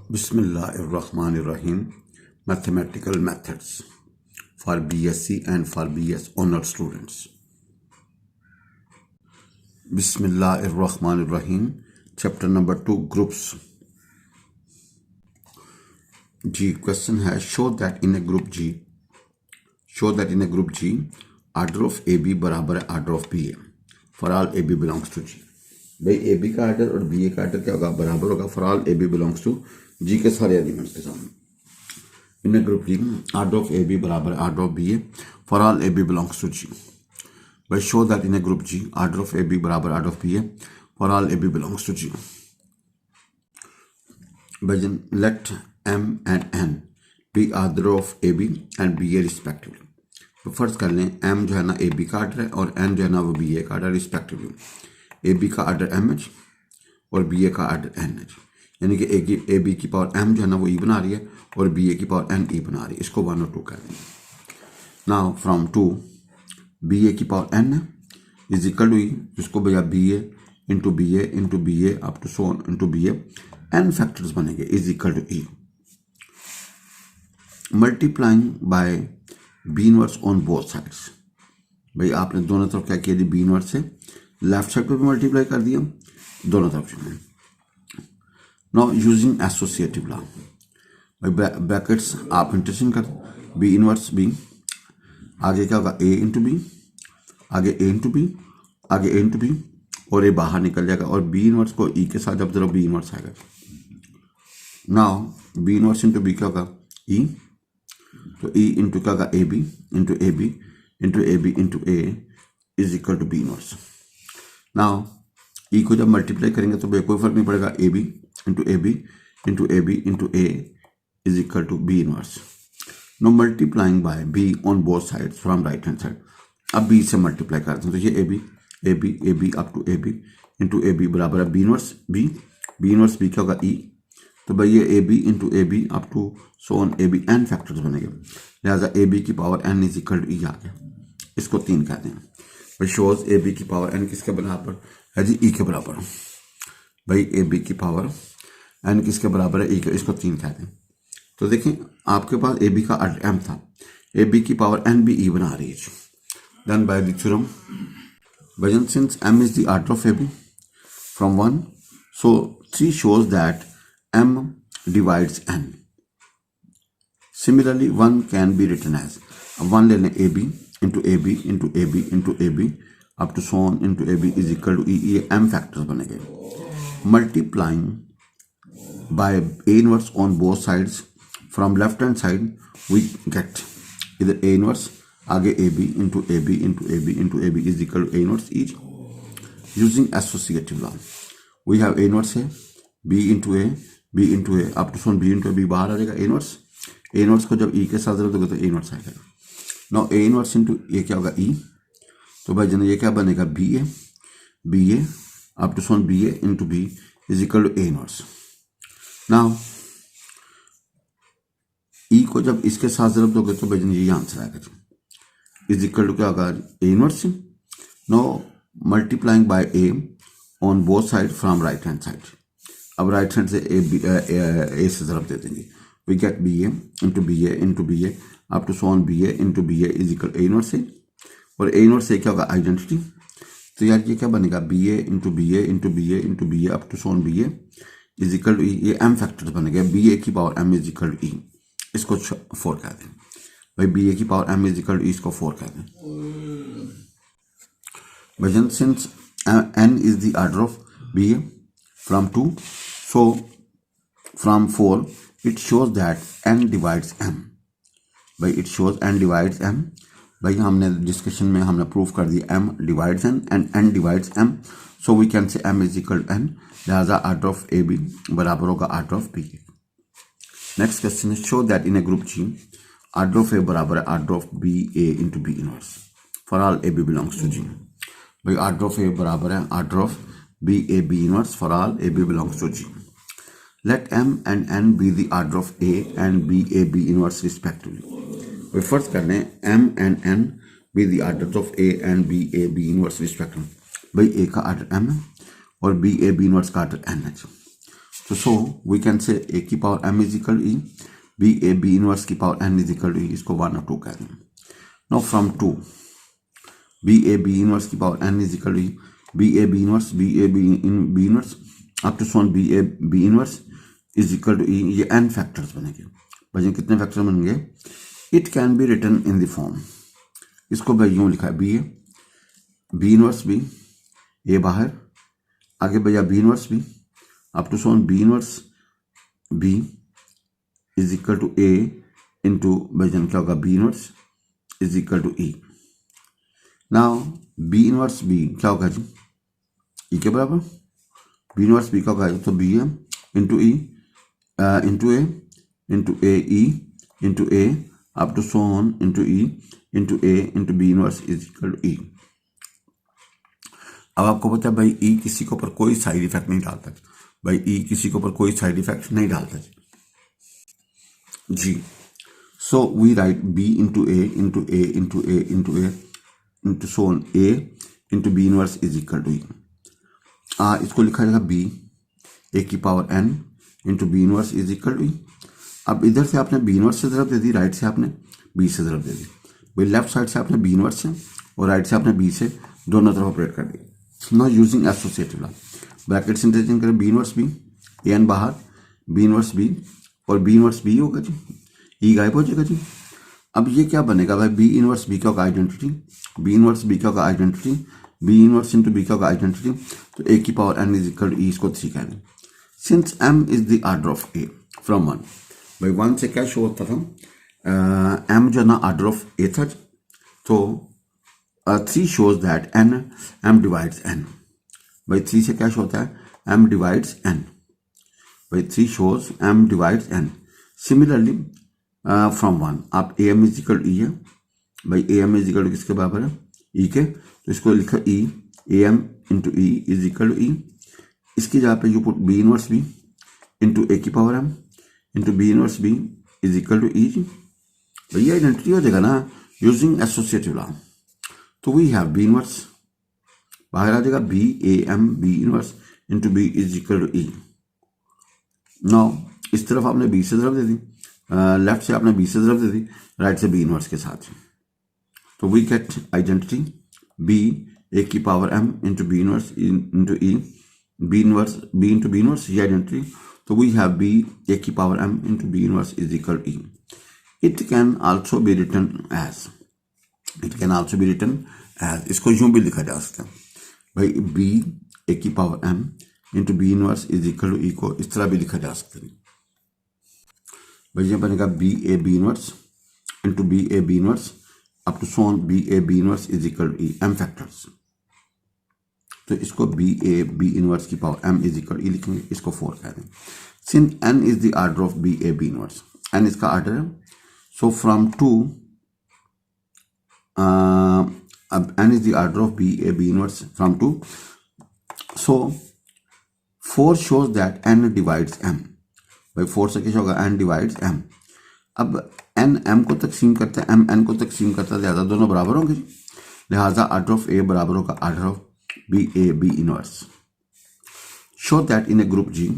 Bismillahirrahmanirrahim. Mathematical methods for BSc and for BS honor students. Bismillahirrahmanirrahim. Chapter number 2, groups. G question has show that in a group G, order of AB बराबर है order of BA for all AB belongs to G. भाई AB का order और BA का order क्या होगा, बराबर होगा for all AB belongs to G के सारे एलिमेंट्स के सामने. In a group G order of AB बराबर है order of BA for all AB belongs to G. भाई show that in a group G order of AB बराबर order of BA for all AB belongs to G. भाई let M and N be order of AB and BA respectively. तो फर्ज कर लें M जो है ना AB का आर्डर है और N जो है ना वो BA का आर्डर रिस्पेक्टिवली. AB का आर्डर MH और BA का आर्डर NH, यानी कि AB की पावर M जो है ना वो E बना रही है और BA की पावर N E बना रही है. इसको 1 और 2 कह देंगे. नाउ फ्रॉम 2 BA की power N is equal to E, जिसको भैया BA into BA up to so into BA N factors बनेंगे is equal to E multiplying by B inverse on both sides. भाई आपने दोनों तरफ क्या किया जी, B इनवर्स से लेफ्ट साइड पे भी मल्टीप्लाई कर दिया दोनों तरफ से. Now using associative law, brackets आप इंटरचेंज कर B इनवर्स B, आगे क्या होगा A इंटू B, आगे A इंटू B, आगे A इंटू B और A बाहर निकल जाएगा और B इनवर्स को E के साथ जब जरा B इनवर्स आएगा. Now B inverse into B क्या होगा E, तो E इंटू क्या होगा AB into AB into AB into A is equal to B inverse. Now E को जब मल्टीप्लाई करेंगे तो कोई फर्क नहीं पड़ेगा, AB into AB into AB into A is equal to B inverse. Now multiplying by B on both sides from right hand side. अब B से मल्टीप्लाई करते हैं तो ये AB up to AB into AB बराबर है B inverse B क्या होगा E, तो भाई ये AB into AB up to so on AB N factors बनेंगे. लिहाजा AB की power N is equal to E आ गया. इसको 3 कहते हैं. भाई शोज AB की पावर N किसके बराबर है जी, E के बराबर. भाई AB की पावर N किसके बराबर है, E के, इसको 3 कहते हैं. तो देखें आपके पास AB का आर्डर M था, AB की पावर N भी E बना रही है. Done by the theorem. भाई since M is the order of AB from 1, so 3 shows that M divides N. Similarly 1 can be written as 1 ले लें AB into AB into AB into AB up to so on into AB is equal to E. ये M factors बनेंगे. Multiplying by A inverse on both sides from left hand side we get इधर A inverse आगे AB into AB into AB into AB is equal to A inverse each. Using associative law we have A inverse है B into A up to so B into B बाहर आ जाएगा A inverse को जब E के साथ जरूरत होगा तो A इनवर्स आएगा. नाउ A इनवर्स इंटू ये क्या होगा E, तो भाई जन ये क्या बनेगा BA up to so on BA into B is equal to A inverse. Now E को जब इसके साथ जरूरत दोगे तो भाई जन ये आंसर आएगा इज इक्वल टू क्या होगा A inverse. Now multiplying by A on both side from right hand side. अब राइट हैंड से A से जरूरत दे देंगे. We get BA into BA up to so on BA into BA is equal A inverse से. और A inverse से क्या होगा आइडेंटिटी. तो यार ये क्या बनेगा BA into BA up to so on BA is equal to E. ये M फैक्टर्स बनेगा. BA की power M is equal to E, इसको 4 कहते हैं. भाई BA की power M is equal to E, इसको 4 कहते हैं. भाई since N is the order of BA from 2, so from 4 it shows that N divides M. भाई it shows N divides M. भाई हमने डिस्कशन में हमने प्रूफ कर दिया M divides N and N divides M, so we can say M is equal to N. लिहाजा order of AB बराबर होगा order of BA. Next question है show that in a group G order of A बराबर है order of BA into B inverse for all AB belongs to G. भाई order of A बराबर है order of BA B inverse for all AB belongs to G. Let M and N be the order of A and BA B inverse respectively. We first कर लें M and N be the orders of A and BA B inverse respectively. भाई A का order M है और BA B inverse का order N है. तो so we can say A की power m is equal to E, B A B inverse की power n is equal to E, इसको 1 और 2 कह दें। Now from 2 B A B inverse की power n is equal to E, B A B inverse B inverse up to so on B A B inverse is equal to E, ये n factors बनेंगे। भाई कितने factor बनेंगे? It can be written in the form, इसको भाई यूं लिखा है बी इनवर्स बी, ए बाहर, आगे भैया B inverse B up to so on B inverse B is equal to A into भाईजान क्या होगा B inverse is equal to E. Now B inverse B क्या होगा जी? ई के बराबर। बी इनवर्स बी का होगा तो बी है into E into A E into A up to so on into E into A into B inverse is equal to E. अब आपको पता है भाई ई किसी के ऊपर कोई साइड इफेक्ट नहीं डालता भाई, ई किसी के ऊपर कोई साइड इफेक्ट नहीं डालता जी। So we write B into A into A into A into A into so on A into B inverse is equal to E. इसको लिखा जाएगा बी ए की power n into B inverse is equal to E. अब इधर से आपने B inverse से ज़रब दे दी, राइट से आपने बी से ज़रब दे दी। भाई लेफ्ट साइड से आपने बी इनवर्स से और राइट से आपने बी से दोनों तरफ ऑपरेट कर दी। Now using associative law, bracket से इंटरचेंज करें, B inverse B, A N बाहर, बी इनवर्स बी और बी इनवर्स बी होगा जी, ई गायब हो जाएगा जी। अब ये क्या बनेगा भाई? बी इनवर्स बी का होगा आइडेंटिटी, बी इनवर्स बी का होगा identity, B inverse into B का होगा आइडेंटिटी, तो ए की power n is equal to E, इसको 3 कह दें। Since m is the order of A from 1, भाई 1 से क्या शो होता था? m जो ना ऑर्डर ऑफ ए था, तो 3 shows that m divides n। भाई 3 से क्या शो होता है? m divides n। भाई 3 shows m divides n। Similarly from 1 आप am इज इक्वल टू ई है, भाई am इज इक्वल टू किसके बराबर है? ई के, तो इसको लिखा e am into e is equal to e. इसकी जगह पे you put b inverse b into a की power m into B inverse B is equal to e जी। भैया आइडेंटिटी हो जाएगा ना यूजिंग एसोसिएटिव लॉ। तो वी हैव बी इनवर्स, बाहर आ जाएगा B a m b inverse into b is equal to E. Now इस तरफ आपने बी से ज़रब दे दी, लेफ्ट से आपने बी से ज़रब दे दी, राइट से बी इनवर्स के साथ, तो वी गेट आइडेंटिटी बी ए की power m into B inverse into e, b inverse b into B inverse, ये आइडेंटिटी। तो वी हैव बी ए की power m into B inverse is equal to e. It can also be written as, it can also be written as, इसको यूं भी लिखा जा सकता है भाई बी ए की power m into B inverse is equal to e, को इस तरह भी लिखा जा सकता है भाई। ये बनेगा B A B inverse into B A B inverse up to so on B A B inverse is equal to E, m factors. तो इसको बी ए बी इनवर्स की power m is equal E लिखेंगे, इसको 4 कह दें। Since n is the order of B A B inverse, n इसका order है, so from 2 अब n is the order of b a b inverse from 2, so 4 shows that n divides m। भाई 4 से क्या होगा? n divides m। अब n m को तकसीम करता है, m n को तकसीम करता है, लिहाजा दोनों बराबर होंगे, लिहाजा ऑर्डर ऑफ a बराबर होगा order of b a b inverse. Show that in a group g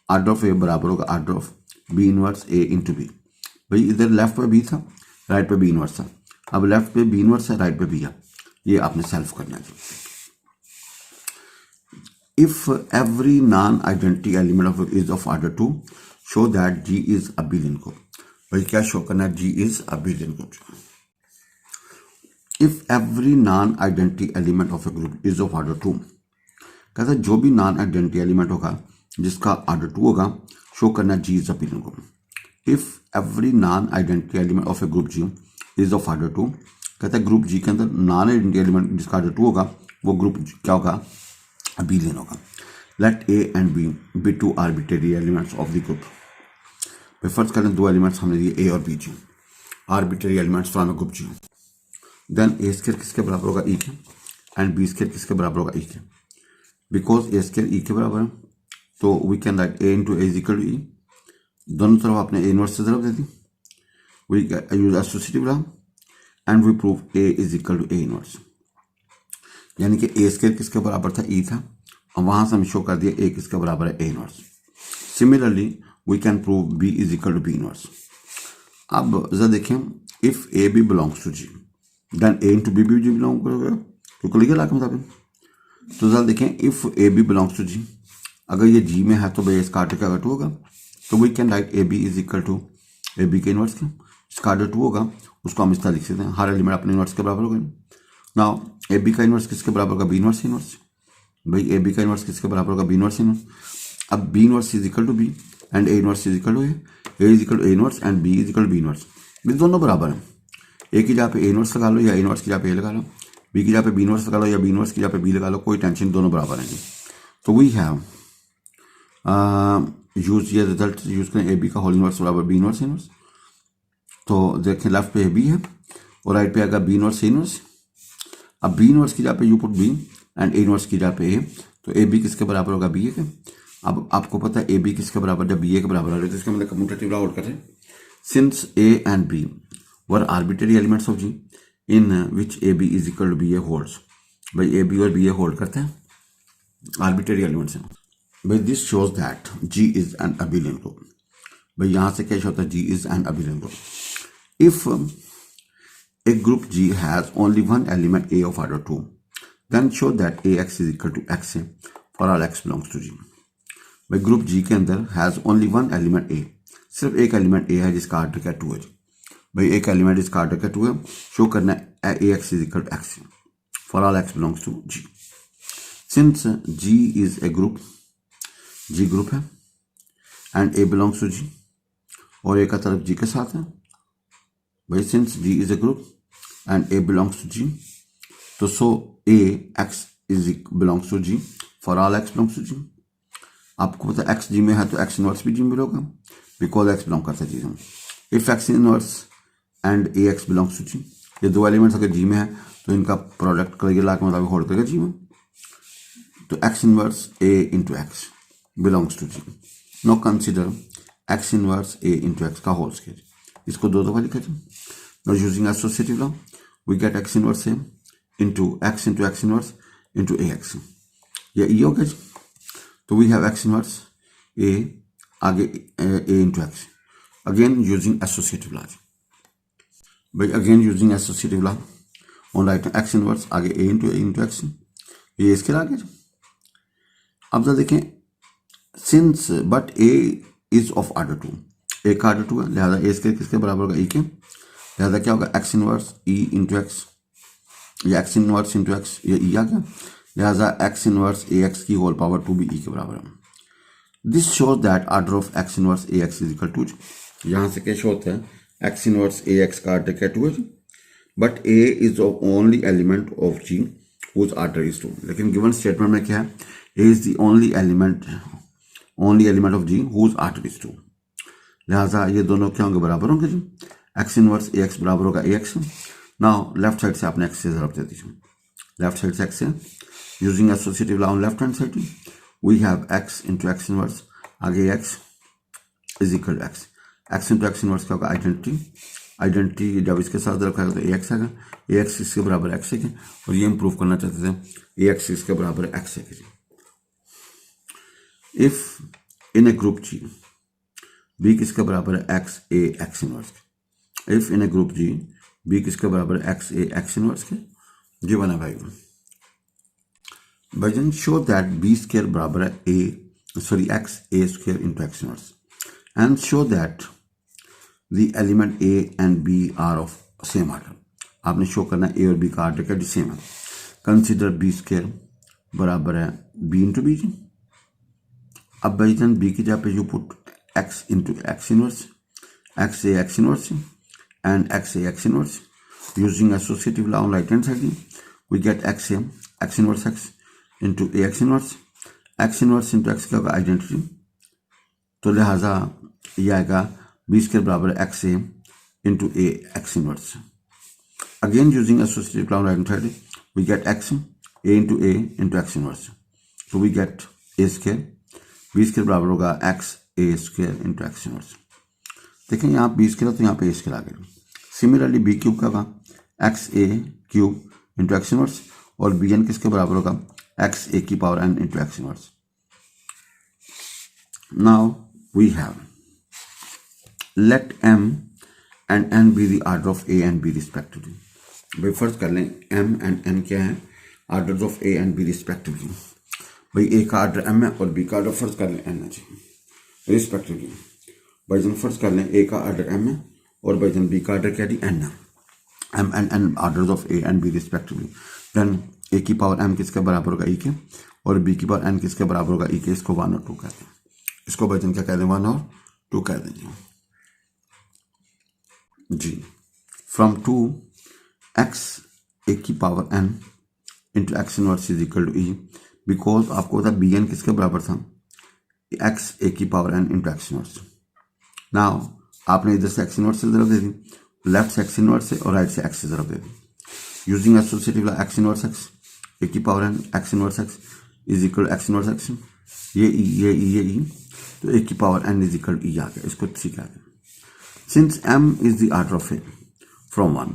order of a बराबर होगा order of b inverse a into b। भाई इधर लेफ्ट पे b था, राइट पे b इनवर्स था, अब लेफ्ट पे बी इनवर्स है, राइट पे बी है, ये आपने सेल्फ करना है। If every non identity element of is of order 2, show that G is abelian group. भाई क्या शो करना है? G is abelian group. If every non identity element of a group is of order 2, कहता है जो भी non identity element होगा जिसका ऑर्डर 2 होगा, शो करना G is abelian group. If every non identity element of a group G is of order 2, कहता है ग्रुप जी के अंदर नॉन आइडेंटिटी एलिमेंट जिसका ऑर्डर 2 होगा वो ग्रुप क्या होगा? अबिलियन होगा। Let a and b be 2 arbitrary elements of the group. भाई फर्ज करें 2 एलिमेंट्स हमने दिए ए और b G, arbitrary elements from a group G. Then A square किसके बराबर होगा? ई के, एंड बी स्क्वायर किसके बराबर होगा? ई के। बिकॉज ए स्क्वायर ई के बराबर है, तो we can write a into a is equal to e. दोनों तरफ आपने ए इनवर्स से ज़रब दे दी, we use associative law and we prove a is equal to A inverse. यानी कि ए स्क्वायर किसके बराबर था? ई था, और वहां से हम शो कर दिया ए किसके बराबर है? A inverse. Similarly we can prove B is equal to B inverse. अब जरा देखें, if A B belongs to G then A into B भी जी बिलोंग करेगा, क्योंकि लिखे ला के मुताबिक। तो जरा देखें, if A B belongs to G, अगर ये जी में है तो भाई इसका आर्डर क्या होगा, 2 होगा। तो we can write A B is equal to A B के इनवर्स के, इसका आर्डर 2 होगा, उसको हम इस तरह लिख सकते हैं, हर एलिमेंट अपने इनवर्स के बराबर होगा। नाउ ए बी का इनवर्स किसके बराबर होगा, बी इनवर्स इनवर्स। भाई ए बी का इनवर्स किसके बराबर होगा, बी इनवर्स इनवर्स। अब B inverse is equal to B and A inverse is equal to A is equal to A inverse and B is equal to B inverse. ये दोनों बराबर हैं, ए की जगह पे ए इनवर्स लगा लो या ए इनवर्स की जगह पे ए लगा लो, बी की जगह पे बी इनवर्स लगा लो या बी इनवर्स की जगह पे बी लगा लो, कोई टेंशन, दोनों बराबर हैं जी। तो वी हैव यूज ये रिजल्ट यूज करें, ए बी का होल इनवर्स बराबर बी इनवर्स इनवर्स। तो देखें लेफ्ट पे ए बी है और राइट पे आएगा बी इनवर्स ए इनवर्स। अब बी इनवर्स की जगह पे you put B and A inverse की जगह पे ए, तो ए बी किसके बराबर होगा, बी ए के। अब आपको पता है ए बी किसके बराबर, जब बी ए के बराबर आ रहे तो इसका मतलब कम्यूटेटिव लॉ आउट करें, since a and b were arbitrary elements of G in which a B is equal to b a holds. भाई ए बी और बी ए होल्ड करते हैं, आर्बिट्ररी एलिमेंट्स हैं। भाई this shows that G is an abelian group. भाई यहाँ से क्या होता है, G is an abelian group. If a group G has only one element A of order 2, then show that AX is equal to XA for all X belongs to G। भाई group G के अंदर has only one element A, सिर्फ एक element A है जिसका order क्या 2 है जी। भाई एक एलिमेंट जिसका आर्डर क्या 2 है, शो करना है AX is equal to XA for all X belongs to G। Since G is a group, G group है and A belongs to G और A का तरफ G के साथ है। भाई since G is a group and A belongs to G, तो so A X is belongs to G for all X belongs to G। आपको पता है X G में है तो X इनवर्स भी G में होगा, बिकॉज X बिलोंग करता है G में। If X inverse and A X belongs to G, ये दो एलिमेंट्स अगर G में है तो इनका प्रोडक्ट करेगा ला के मुताबिक होल्ड करेगा G में, तो X inverse A into X belongs to G। Know consider X inverse A into X का होल स्क्वायर, इसको दो दफा लिखा जाए। Now using associative law, we get X inverse A into X inverse into AX। ये E हो गया जी। तो we have X inverse A आगे A into X, again using associative law। भाई again using associative law on right X inverse आगे A into X, ये इसके आगे। अब जरा देखें, since but A is of order 2, A का ऑर्डर 2 है, लिहाजा A इसके किसके बराबर होगा, E के। लिहाजा क्या होगा, X inverse E into X, या X इनवर्स इंटू एक्स, ये E आ गया। लिहाजा X इनवर्स AX की होल पावर 2 भी E के बराबर है। This shows that order of X inverse AX is equal to, यहाँ से क्या शो होता है, X इनवर्स AX का ऑर्डर क्या 2 है, but A is only element of G whose order is 2। लेकिन गिवन स्टेटमेंट में क्या है, A is the only element of G whose order is 2। लिहाजा ये दोनों क्या होंगे, बराबर होंगे जी। X इनवर्स AX बराबर होगा AX। नाउ लेफ्ट साइड से आपने X से ज़रूरत दे दीजिए, लेफ्ट साइड से X से, using associative law on left hand side we have X into X inverse आगे X is equal to X। X into X inverse क्या होगा, आइडेंटिटी जब इसके साथ रखा तो AX आएगा, AX इसके बराबर X है, और ये इम्प्रूव करना चाहते थे AX इसके बराबर X है। If in a group G B किसके बराबर है, X A X इनवर्स के। If in a group G B किसके बराबर है, X A X इनवर्स के। जी बना भाई भाईजन, शो दैट B स्क्वायर बराबर है X A square into X inverse, and show that the element A and B are of same order. आपने शो करना है A और B का ऑर्डर क्या सेम है। कंसिडर B स्क्वायर बराबर है B इंटू B जी। अब भाईजन B की जगह पे you put X into X inverse, X A X inverse and X A X inverse। Using associative law on right hand side, we get X A X inverse X into A X inverse। X inverse into X क्या होगा, identity, तो लिहाजा ये आएगा B square बराबर X A into A X inverse। Again using associative law on right hand side, we get X A into A into X inverse, so we get A square, B square बराबर होगा X A square into X inverse. देखें यहाँ B square तो यहाँ पे A square आ गया। Similarly B cube का होगा X A cube into X inverse, और B n किसके बराबर होगा, X A की power n into X inverse. Now we have let m and n be the order of a and b respectively. भाई फर्ज कर लें m एंड n क्या है, orders of a and b respectively. भाई a का order m है और b का ऑर्डर फर्ज कर लें n है जी रिस्पेक्टिवली। भाईजान फर्ज कर लें a का ऑर्डर m है और भाईजान b का ऑर्डर क्या जी n है, m and n orders of a and b respectively. Then a की पावर m किसके बराबर होगा e के, और b की पावर n किसके बराबर होगा e के। इसको 1 और 2 कहते हैं। इसको भाईजान क्या कह दें, 1 और 2 कह दें जी। फ्रॉम 2 x a की power n into x inverse is equal to e, because आपको पता बी एन किसके बराबर था, x a की power n into x inverse. Now आपने इधर से एक्स इनवर्स से ज़रब दे दी, लेफ्ट से एक्स इनवर्स से और राइट से एक्स से ज़रब दे दी। Using associative law x inverse x ए की power n x inverse x is equal x inverse x, ये ई, तो ए की power n is equal e आ गया। इसको 3 कह दें। Since m is the order of A from 1,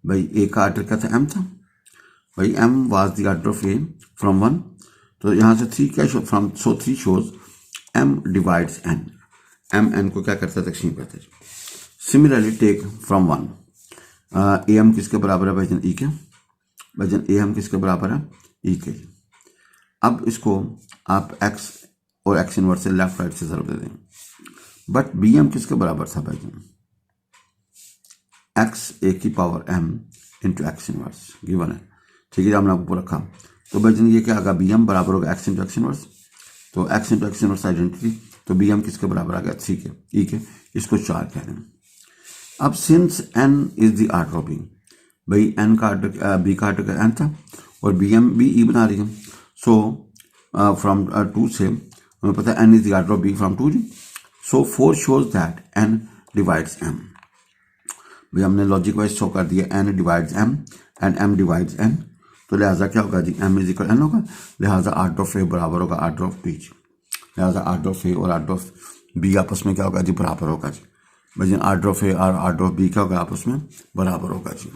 भाई ए का ऑर्डर क्या था, m था। भाई m was the order of A from 1, तो यहाँ से 3 क्या show from, so 3 shows m divides n, m n को क्या करता है, तकसीम करता है। Similarly take from 1, A M किसके बराबर है भाईजान ई के, भाईजान ए एम किसके बराबर है ई के। अब इसको आप एक्स और एक्स इनवर्स से लेफ्ट राइट से ज़रब दे दें। बट बी एम किसके बराबर था भाईजान, एक्स ए की power M into x inverse given है, ठीक है। हमने आपको रखा, तो भाईजान ये क्या आगा, बी एम बराबर होगा एक्स इंटू एक्स इनवर्स, तो x into x inverse identity, तो बी एम किसके बराबर आ गया 3 के ई के। इसको 4 कह रहे हैं। अब since n is the order of B, भाई n का ऑर्डर बी का ऑर्डर n था और बी एम भी ई बना रही है, सो फ्रॉम 2 से हमें पता है n is the order of B from 2 जी। So 4 shows that n divides m। भाई हमने लॉजिक वाइज शो कर दिया n divides m and m divides n, तो लिहाजा क्या होगा जी, m इज इक्वल n होगा, लिहाजा ऑर्डर ऑफ ए बराबर होगा ऑर्डर ऑफ बी जी। लिहाजा ऑर्डर ऑफ ए और ऑर्डर ऑफ बी आपस में क्या होगा जी, बराबर होगा जी। भाई ऑर्डर ऑफ ए और ऑर्डर ऑफ बी क्या होगा, आपस में बराबर होगा जी।